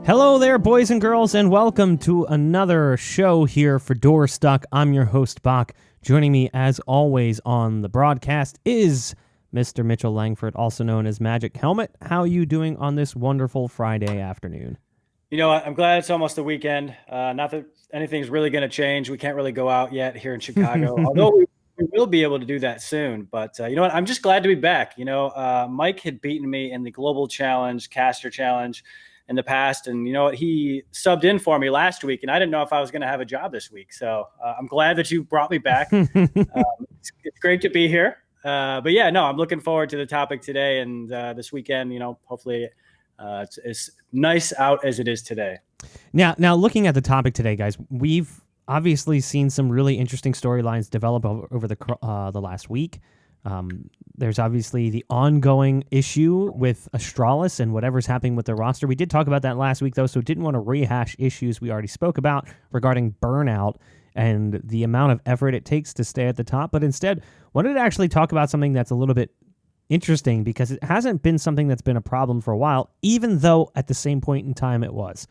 Hello there, boys and girls, and welcome to another show here for Door Stuck. I'm your host, Bach. Joining me, as always, on the broadcast is Mr. Mitchell Langford, also known as MagicHelmet. How are you doing on this wonderful Friday afternoon? You know what? I'm glad it's almost the weekend. Not that anything's really going to change. We can't really go out yet here in Chicago, although we will be able to do that soon. But you know what? I'm just glad to be back. Mike had beaten me in the Global Challenge, Caster Challenge in the past. And you know what? He subbed in for me last week, and I didn't know if I was going to have a job this week. So I'm glad that you brought me back. It's great to be here. But yeah, no, I'm looking forward to the topic today and this weekend. Hopefully it's as nice out as it is today. Now, looking at the topic today, guys, we've obviously seen some really interesting storylines develop over the last week. There's obviously the ongoing issue with Astralis and whatever's happening with the roster. We did talk about that last week, though, so didn't want to rehash issues we already spoke about regarding burnout and the amount of effort it takes to stay at the top. But instead, wanted to actually talk about something that's a little bit interesting because it hasn't been something that's been a problem for a while, even though at the same point in time it was.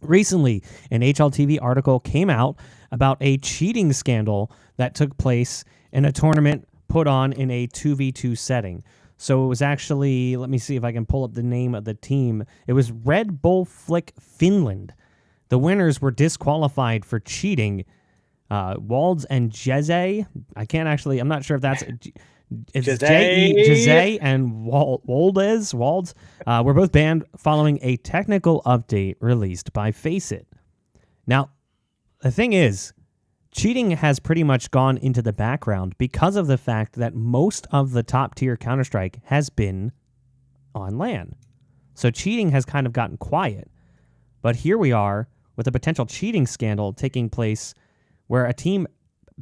Recently, an HLTV article came out about a cheating scandal that took place in a tournament put on in a 2v2 setting. So it was actually, let me see if I can pull up the name of the team. It was Red Bull Flick Finland. The winners were disqualified for cheating. Walds and Jeze. I'm not sure if that's... It's Jeze and Waldes were both banned following a technical update released by Faceit. Now, the thing is, cheating has pretty much gone into the background because of the fact that most of the top-tier Counter-Strike has been on LAN. So cheating has kind of gotten quiet. But here we are with a potential cheating scandal taking place where a team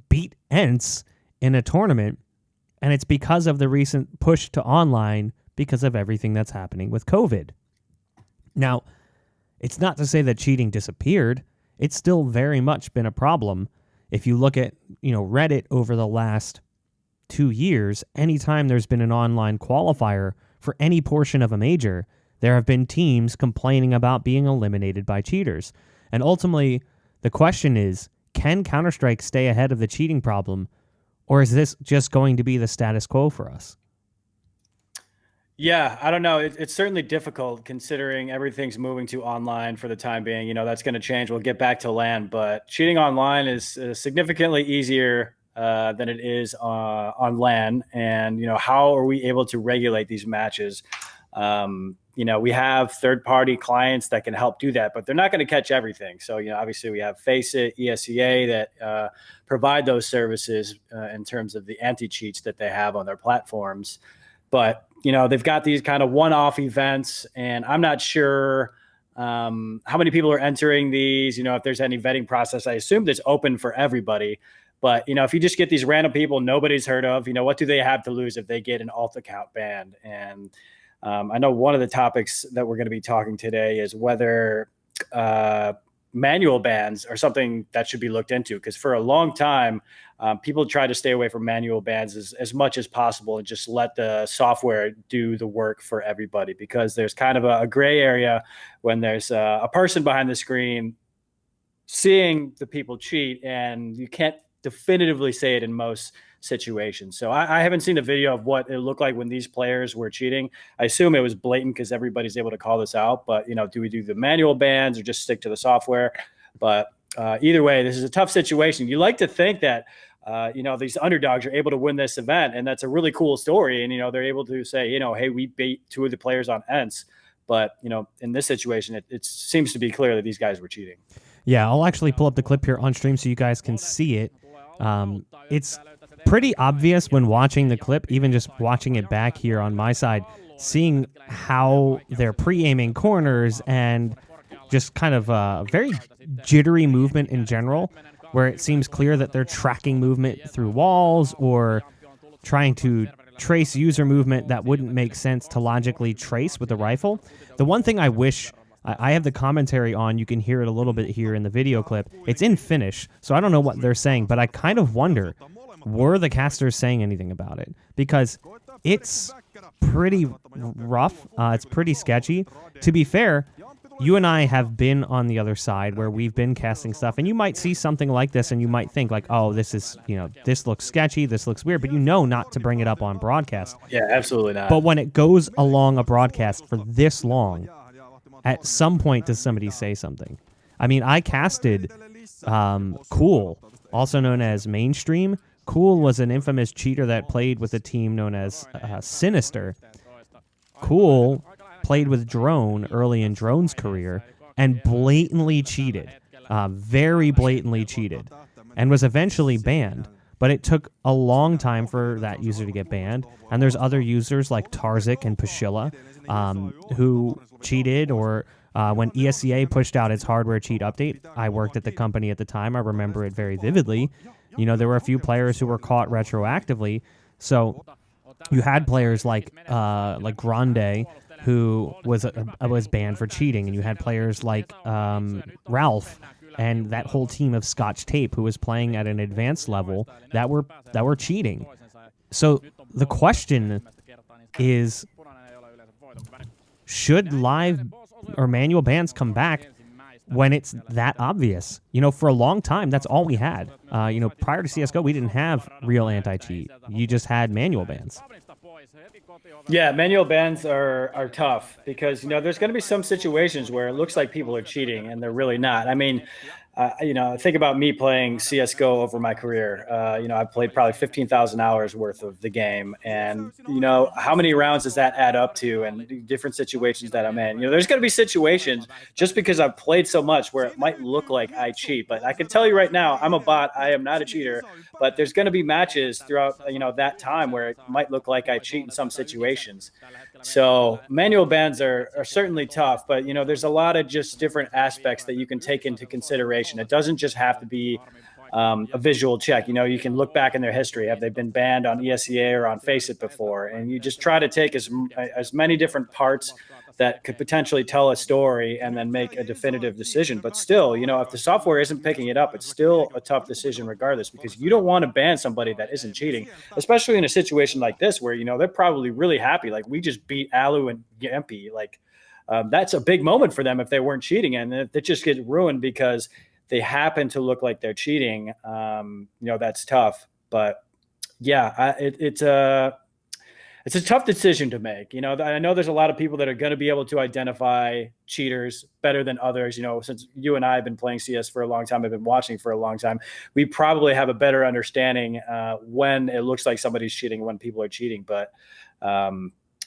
beat ENCE in a tournament, and it's because of the recent push to online because of everything that's happening with COVID. Now, it's not to say that cheating disappeared. It's still very much been a problem. If you look at, Reddit over the last 2 years, anytime there's been an online qualifier for any portion of a major, there have been teams complaining about being eliminated by cheaters. And ultimately, the question is, can Counter-Strike stay ahead of the cheating problem, or is this just going to be the status quo for us? Yeah, I don't know. It's certainly difficult considering everything's moving to online for the time being. That's going to change. We'll get back to LAN, but cheating online is significantly easier than it is on LAN. And, how are we able to regulate these matches? We have third-party clients that can help do that, but they're not going to catch everything. So, obviously we have Faceit, ESEA that provide those services in terms of the anti-cheats that they have on their platforms. But, they've got these kind of one-off events, and I'm not sure how many people are entering these, if there's any vetting process. I assume it's open for everybody. But, if you just get these random people nobody's heard of, what do they have to lose if they get an alt account banned? And I know one of the topics that we're going to be talking today is whether manual bans are something that should be looked into, because for a long time, people try to stay away from manual bans as much as possible and just let the software do the work for everybody, because there's kind of a gray area when there's a person behind the screen seeing the people cheat, and you can't definitively say it in most situations. So I haven't seen a video of what it looked like when these players were cheating. I assume it was blatant because everybody's able to call this out, but do we do the manual bans or just stick to the software? But either way, this is a tough situation. You like to think that these underdogs are able to win this event, and that's a really cool story, and they're able to say, hey, we beat 2 of the players on ENCE. But in this situation, it seems to be clear that these guys were cheating. Yeah, I'll actually pull up the clip here on stream so you guys can see it. It's pretty obvious when watching the clip, even just watching it back here on my side, seeing how they're pre-aiming corners and just kind of a very jittery movement in general, where it seems clear that they're tracking movement through walls or trying to trace user movement that wouldn't make sense to logically trace with a rifle. The one thing I wish... I have the commentary on. You can hear it a little bit here in the video clip. It's in Finnish, so I don't know what they're saying, but I kind of wonder, were the casters saying anything about it? Because it's pretty rough. It's pretty sketchy. To be fair, you and I have been on the other side where we've been casting stuff, and you might see something like this and you might think like, oh, this is, this looks sketchy, this looks weird, but not to bring it up on broadcast. Yeah, absolutely not. But when it goes along a broadcast for this long, at some point does somebody say something? I mean, I casted Cool, also known as Mainstream. Cool was an infamous cheater that played with a team known as Sinister. Cool played with Drone early in Drone's career and blatantly cheated, very blatantly cheated, and was eventually banned. But it took a long time for that user to get banned. And there's other users like Tarzik and Pashilla who cheated, or when ESCA pushed out its hardware cheat update. I worked at the company at the time. I remember it very vividly. There were a few players who were caught retroactively. So you had players like Grande, who was banned for cheating, and you had players like Ralph and that whole team of Scotch Tape who was playing at an advanced level that were cheating. So the question is, should live or manual bans come back when it's that obvious? For a long time, that's all we had. Prior to CSGO, we didn't have real anti-cheat. You just had manual bans. Yeah, manual bans are tough because, there's going to be some situations where it looks like people are cheating and they're really not. I mean, think about me playing CSGO over my career. I played probably 15,000 hours worth of the game. And, how many rounds does that add up to, and different situations that I'm in? There's going to be situations just because I've played so much where it might look like I cheat. But I can tell you right now, I'm a bot. I am not a cheater. But there's going to be matches throughout, that time where it might look like I cheat in some situations. So manual bans are certainly tough, but there's a lot of just different aspects that you can take into consideration. It doesn't just have to be a visual check. You can look back in their history. Have they been banned on ESCA or on Faceit before? And you just try to take as many different parts that could potentially tell a story and then make a definitive decision. But still, if the software isn't picking it up, it's still a tough decision regardless, because you don't want to ban somebody that isn't cheating, especially in a situation like this where, they're probably really happy. Like, we just beat Alu and Gimpy. Like, that's a big moment for them if they weren't cheating. And if it just gets ruined because they happen to look like they're cheating, that's tough. But yeah, it's a tough decision to make. I know there's a lot of people that are going to be able to identify cheaters better than others. Since you and I have been playing CS for a long time, I've been watching for a long time, we probably have a better understanding when it looks like somebody's cheating, when people are cheating. But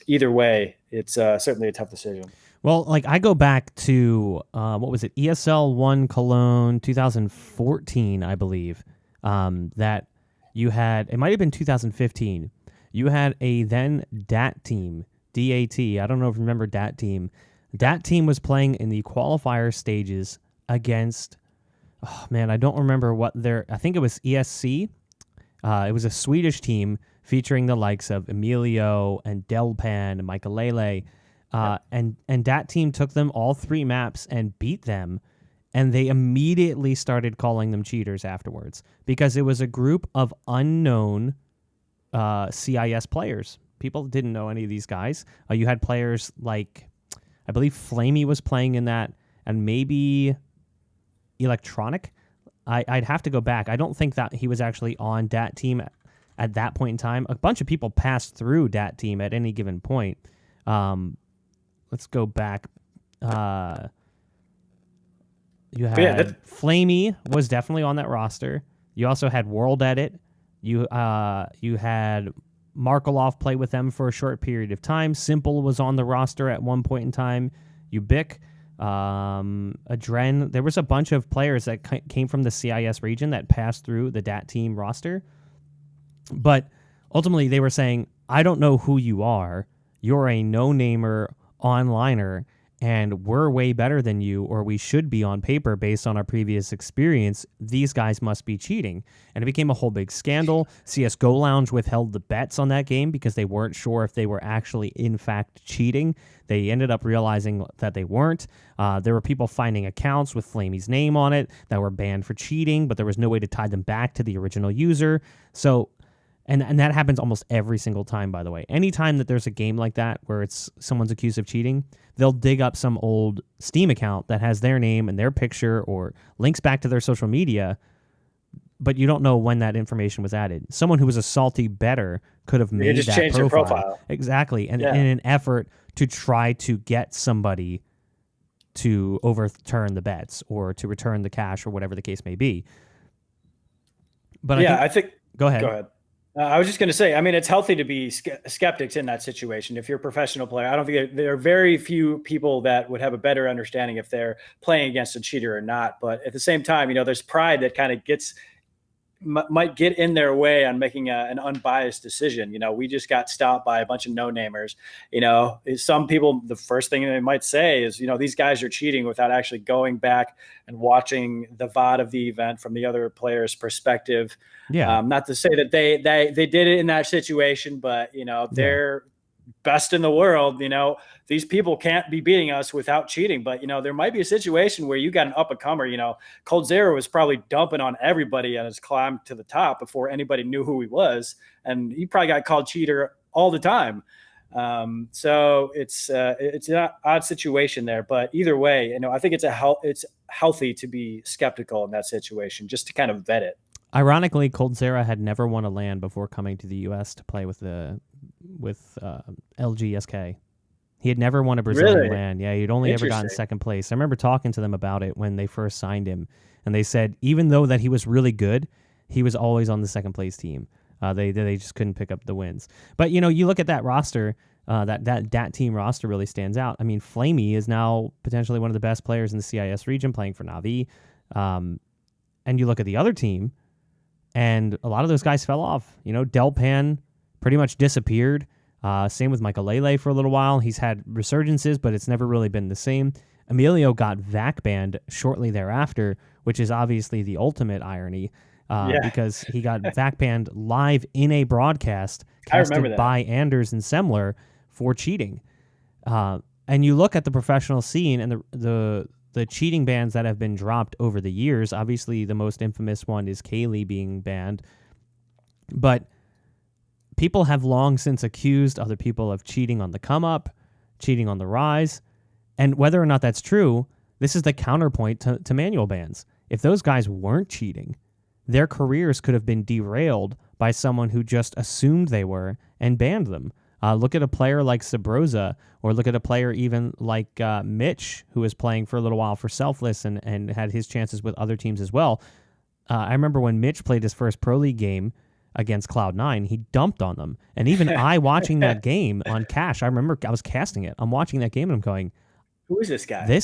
either way, it's certainly a tough decision. Well, I go back to, what was it, ESL 1 Cologne 2014, I believe, that you had, it might have been 2015, you had a then DAT team, DAT. I don't know if you remember DAT team. DAT team was playing in the qualifier stages against, I don't remember I think it was ESC. It was a Swedish team featuring the likes of Emilio and Delpan and MaigcHelmet. And that team took them all 3 maps and beat them, and they immediately started calling them cheaters afterwards because it was a group of unknown CIS players. People didn't know any of these guys. You had players like, I believe Flamey was playing in that, and maybe Electronic. I'd have to go back. I don't think that he was actually on that team at that point in time. A bunch of people passed through that team at any given point. Let's go back. You had Flamey was definitely on that roster. You also had World Edit. You had Markelov play with them for a short period of time. Simple was on the roster at one point in time. Ubic, Adren. There was a bunch of players that came from the CIS region that passed through the DAT team roster. But ultimately, they were saying, I don't know who you are. You're a no-namer onliner, and we're way better than you, or we should be on paper based on our previous experience. These guys must be cheating. And it became a whole big scandal. CSGO Lounge withheld the bets on that game because they weren't sure if they were actually, in fact, cheating. They ended up realizing that they weren't. There were people finding accounts with Flamey's name on it that were banned for cheating, but there was no way to tie them back to the original user. So And that happens almost every single time, by the way. Anytime that there's a game like that where it's someone's accused of cheating, they'll dig up some old Steam account that has their name and their picture or links back to their social media, but you don't know when that information was added. Someone who was a salty bettor could have You made just that change their profile. profile. Exactly. And Yeah. in an effort to try to get somebody to overturn the bets or to return the cash or whatever the case may be. But Yeah, I think go ahead. Go ahead. I was just going to say, I mean, it's healthy to be skeptics in that situation. If you're a professional player, I don't think there are very few people that would have a better understanding if they're playing against a cheater or not. But at the same time, there's pride that kind of might get in their way on making an unbiased decision. We just got stopped by a bunch of no-namers. Some people, the first thing they might say is, these guys are cheating without actually going back and watching the VOD of the event from the other player's perspective. Yeah. Not to say that they did it in that situation, but they're best in the world. These people can't be beating us without cheating. But there might be a situation where you got an up and comer. Coldzera was probably dumping on everybody on his climb to the top before anybody knew who he was, and he probably got called cheater all the time. So it's an odd situation there. But either way, I think it's healthy to be skeptical in that situation, just to kind of vet it. Ironically, Coldzera had never won a LAN before coming to the U.S. to play with LGSK. He had never won a Brazilian LAN. Yeah, he'd only ever gotten second place. I remember talking to them about it when they first signed him, and they said even though that he was really good, he was always on the second place team. They just couldn't pick up the wins. But you look at that roster, that team roster really stands out. I mean, Flamey is now potentially one of the best players in the CIS region, playing for Na'Vi. And you look at the other team, and a lot of those guys fell off. Delpan pretty much disappeared. Same with MaigcHelmet for a little while. He's had resurgences, but it's never really been the same. Emilio got VAC banned shortly thereafter, which is obviously the ultimate irony, because he got VAC banned live in a broadcast casted by Anders and Semler for cheating. And you look at the professional scene and the cheating bans that have been dropped over the years. Obviously, the most infamous one is Kaylee being banned. But people have long since accused other people of cheating on the come up, cheating on the rise. And whether or not that's true, this is the counterpoint to manual bans. If those guys weren't cheating, their careers could have been derailed by someone who just assumed they were and banned them. Look at a player like Sabrosa, or look at a player even like Mitch, who was playing for a little while for Selfless and had his chances with other teams as well. I remember when Mitch played his first Pro League game against Cloud9, he dumped on them. And even I watching that game on Cash, I remember I was casting it. I'm watching that game and I'm going, who is this guy?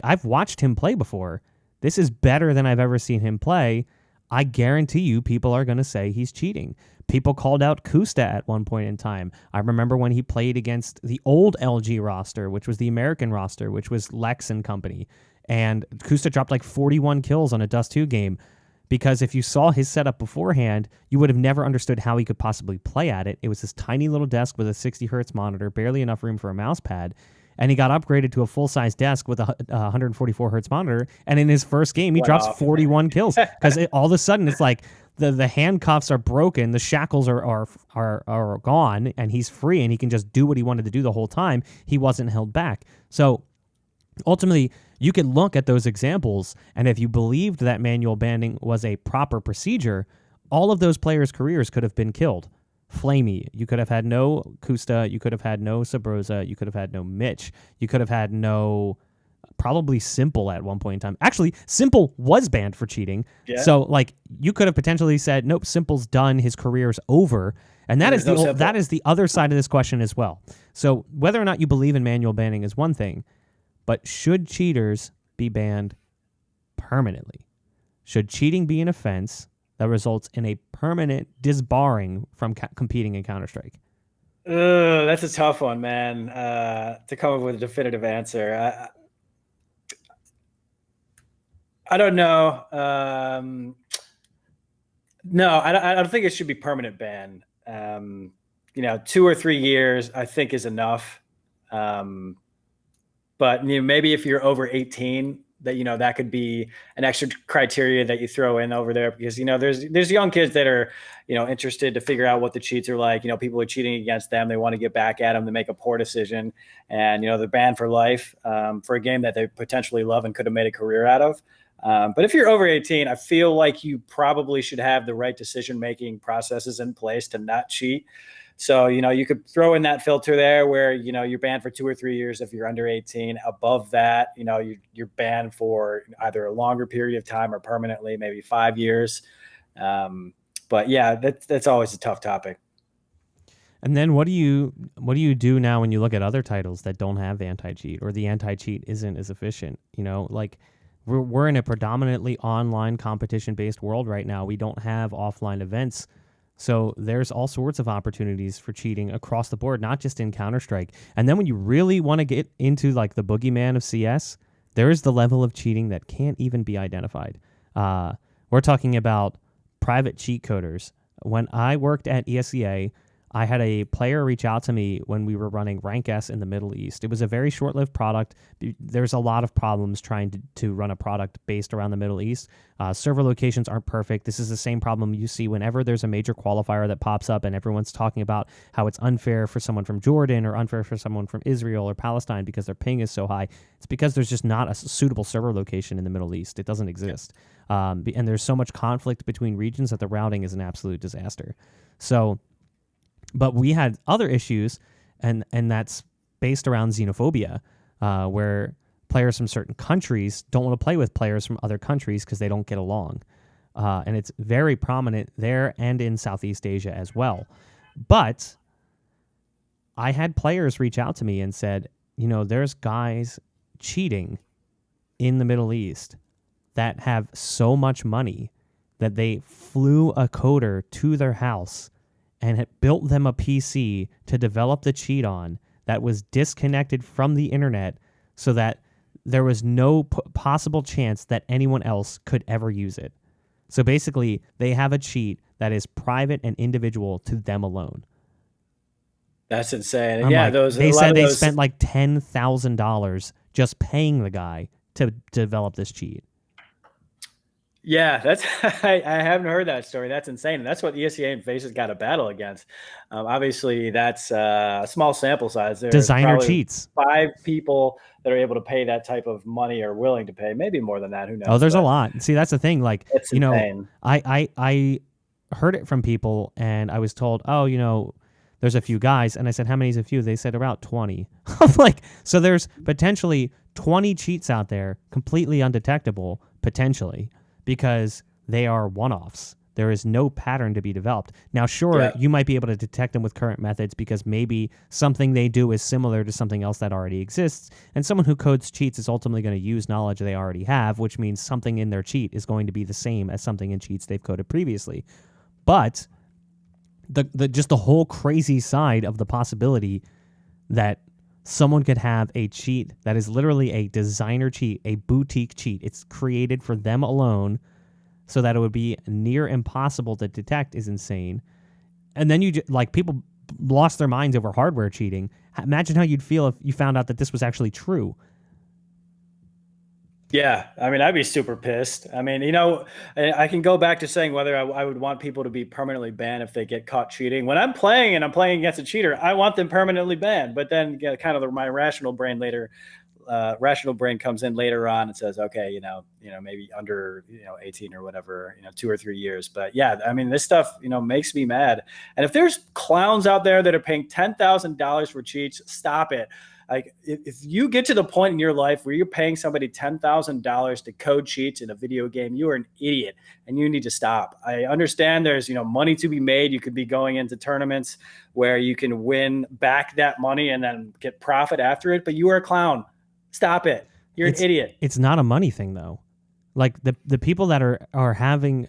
I've watched him play before. This is better than I've ever seen him play. I guarantee you people are going to say he's cheating. People called out Kusta at one point in time. I remember when he played against the old LG roster, which was the American roster, which was Lex and company. And Kusta dropped like 41 kills on a Dust 2 game, because if you saw his setup beforehand, you would have never understood how he could possibly play at it. It was this tiny little desk with a 60 hertz monitor, barely enough room for a mouse pad. And he got upgraded to a full-size desk with a 144 hertz monitor. And in his first game, he drops 41 kills, because all of a sudden it's like the handcuffs are broken, the shackles are gone, and he's free, and he can just do what he wanted to do the whole time. He wasn't held back. So ultimately, you can look at those examples, and if you believed that manual banning was a proper procedure, all of those players' careers could have been killed. Flamey, you could have had no Kusta, you could have had no Sabrosa, you could have had no Mitch, you could have had no probably Simple at one point in time. Actually, Simple was banned for cheating. Yeah. So you could have potentially said, nope, Simple's done, his career's over. And that is the other side of this question as well. So whether or not you believe in manual banning is one thing, but should cheaters be banned permanently? Should cheating be an offense that results in a permanent disbarring from competing in Counter-Strike? That's a tough one, man, to come up with a definitive answer. I don't know. No, I don't think it should be permanent ban. 2 or 3 years, I think, is enough. But maybe if you're over 18, that, that could be an extra criteria that you throw in over there, because, there's young kids that are, interested to figure out what the cheats are like. People are cheating against them. They want to get back at them to make a poor decision. And, they're banned for life for a game that they potentially love and could have made a career out of. But if you're over 18, I feel like you probably should have the right decision-making processes in place to not cheat. So, you could throw in that filter there where, you're banned for 2 or 3 years if you're under 18. Above that, you're banned for either a longer period of time or permanently, maybe 5 years. But yeah, that's always a tough topic. And then what do you do now when you look at other titles that don't have anti-cheat, or the anti-cheat isn't as efficient? Like we're in a predominantly online competition-based world right now. We don't have offline events. So there's all sorts of opportunities for cheating across the board, not just in Counter-Strike. And then when you really want to get into like the boogeyman of CS, there is the level of cheating that can't even be identified. We're talking about private cheat coders. When I worked at ESEA, I had a player reach out to me when we were running Rank S in the Middle East. It was a very short-lived product. There's a lot of problems trying to run a product based around the Middle East. Server locations aren't perfect. This is the same problem you see whenever there's a major qualifier that pops up and everyone's talking about how it's unfair for someone from Jordan or unfair for someone from Israel or Palestine because their ping is so high. It's because there's just not a suitable server location in the Middle East. It doesn't exist. And there's so much conflict between regions that the routing is an absolute disaster. So... But we had other issues, and that's based around xenophobia, where players from certain countries don't want to play with players from other countries because they don't get along. And it's very prominent there and in Southeast Asia as well. But I had players reach out to me and said, there's guys cheating in the Middle East that have so much money that they flew a coder to their house and had built them a PC to develop the cheat on that was disconnected from the internet so that there was no possible chance that anyone else could ever use it. So basically, they have a cheat that is private and individual to them alone. That's insane. I'm yeah, like, they said they spent like $10,000 just paying the guy to develop this cheat. Yeah, that's I haven't heard that story. That's insane. And that's what ESEA and FaZe has got to battle against. Obviously, that's a small sample size. There's designer cheats. 5 people that are able to pay that type of money or willing to pay. Maybe more than that. Who knows? Oh, there's a lot. See, that's the thing. Like, it's insane. I heard it from people, and I was told, there's a few guys. And I said, how many is a few? They said about 20. I'm like, so there's potentially 20 cheats out there, completely undetectable, potentially, because they are one-offs. There is no pattern to be developed. Now, sure, you might be able to detect them with current methods because maybe something they do is similar to something else that already exists, and someone who codes cheats is ultimately going to use knowledge they already have, which means something in their cheat is going to be the same as something in cheats they've coded previously. But the whole crazy side of the possibility that someone could have a cheat that is literally a designer cheat, a boutique cheat. It's created for them alone so that it would be near impossible to detect is insane. And then people lost their minds over hardware cheating. Imagine how you'd feel if you found out that this was actually true. Yeah, I mean, I'd be super pissed. I mean, I can go back to saying whether I would want people to be permanently banned if they get caught cheating. When I'm playing and I'm playing against a cheater, I want them permanently banned. But then kind of my rational brain comes in later on and says, okay, maybe under 18 or whatever, 2 or 3 years. But yeah, I mean, this stuff makes me mad. And if there's clowns out there that are paying $10,000 for cheats, stop it. Like, if you get to the point in your life where you're paying somebody $10,000 to code cheats in a video game, you are an idiot and you need to stop. I understand there's, money to be made. You could be going into tournaments where you can win back that money and then get profit after it, but you are a clown. Stop it. You're an idiot. It's not a money thing though. Like the people that are having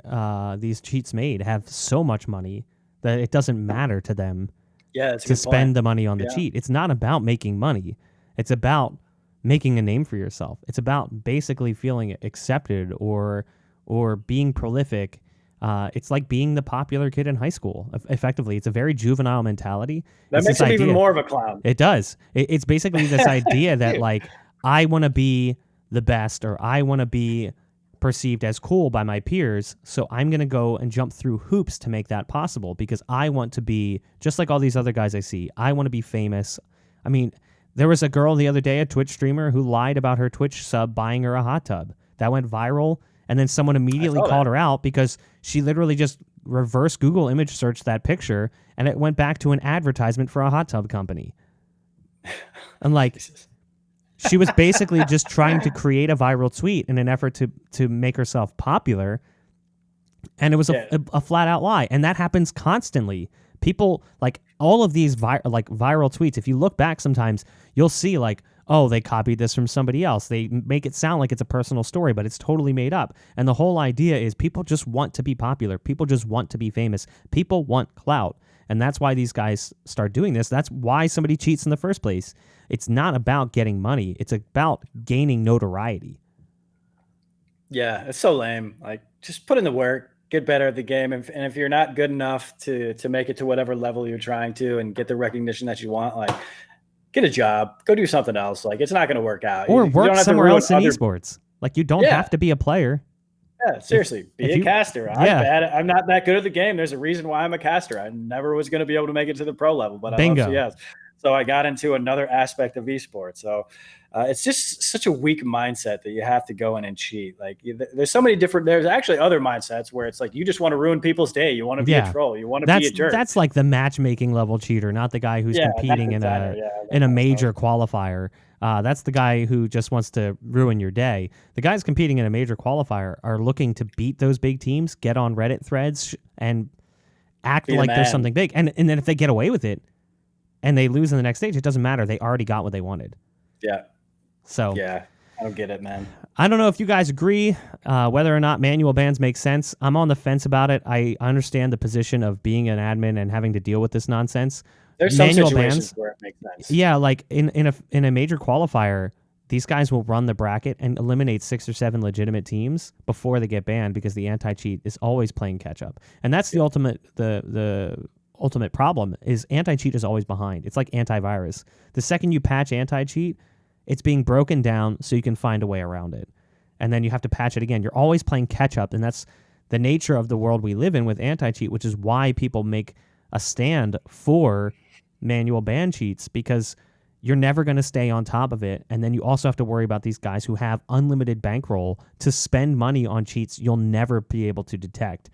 these cheats made have so much money that it doesn't matter to them. Yeah, to spend the money on the cheat. It's not about making money. It's about making a name for yourself. It's about basically feeling accepted or being prolific. It's like being the popular kid in high school. Effectively, it's a very juvenile mentality. That makes it even more of a clown. It does. It's basically this idea that like I want to be the best, or I want to be perceived as cool by my peers, so I'm going to go and jump through hoops to make that possible because I want to be just like all these other guys I see. I want to be famous. I mean, there was a girl the other day, a Twitch streamer, who lied about her Twitch sub buying her a hot tub. That went viral, and then someone immediately called her out because she literally just reverse Google image searched that picture, and it went back to an advertisement for a hot tub company. And like, she was basically just trying to create a viral tweet in an effort to make herself popular, and it was a flat out lie. And that happens constantly. People, like, all of these viral tweets, if you look back sometimes, you'll see like, oh, they copied this from somebody else. They make it sound like it's a personal story, but it's totally made up. And the whole idea is people just want to be popular. People just want to be famous. People want clout. And that's why these guys start doing this. That's why somebody cheats in the first place. It's not about getting money. It's about gaining notoriety. Yeah, it's so lame. Like, just put in the work, get better at the game. And if you're not good enough to make it to whatever level you're trying to and get the recognition that you want, like, get a job, go do something else. Like, it's not going to work out. Or work somewhere else in esports. Like, you don't have to be a player. Yeah, seriously, be a caster. I'm not that good at the game. There's a reason why I'm a caster. I never was going to be able to make it to the pro level, but I love CS. So I got into another aspect of esports. So it's just such a weak mindset that you have to go in and cheat. Like, there's so many different. There's actually other mindsets where it's like you just want to ruin people's day. You want to be a troll. You want to be a jerk. That's like the matchmaking level cheater, not the guy who's competing in a major qualifier. That's the guy who just wants to ruin your day. The guys competing in a major qualifier are looking to beat those big teams, get on Reddit threads, and act like there's something big. And then if they get away with it and they lose in the next stage, it doesn't matter. They already got what they wanted. Yeah. So yeah, I don't get it, man. I don't know if you guys agree whether or not manual bans make sense. I'm on the fence about it. I understand the position of being an admin and having to deal with this nonsense. There's some situations where it makes sense. Yeah, like in a major qualifier, these guys will run the bracket and eliminate 6 or 7 legitimate teams before they get banned because the anti-cheat is always playing catch up. And that's the ultimate problem is anti-cheat is always behind. It's like antivirus. The second you patch anti-cheat, it's being broken down so you can find a way around it. And then you have to patch it again. You're always playing catch up, and that's the nature of the world we live in with anti-cheat, which is why people make a stand for manual ban cheats, because you're never going to stay on top of it. And then you also have to worry about these guys who have unlimited bankroll to spend money on cheats you'll never be able to detect.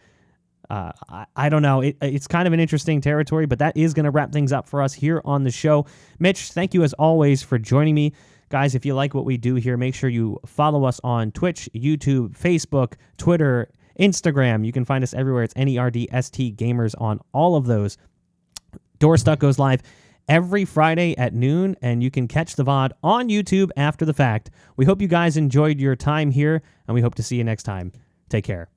I don't know. It's kind of an interesting territory, but that is going to wrap things up for us here on the show. Mitch, thank you as always for joining me. Guys, if you like what we do here, make sure you follow us on Twitch, YouTube, Facebook, Twitter, Instagram. You can find us everywhere. It's NERDST Gamers on all of those. Door Stuck goes live every Friday at noon, and you can catch the VOD on YouTube after the fact. We hope you guys enjoyed your time here, and we hope to see you next time. Take care.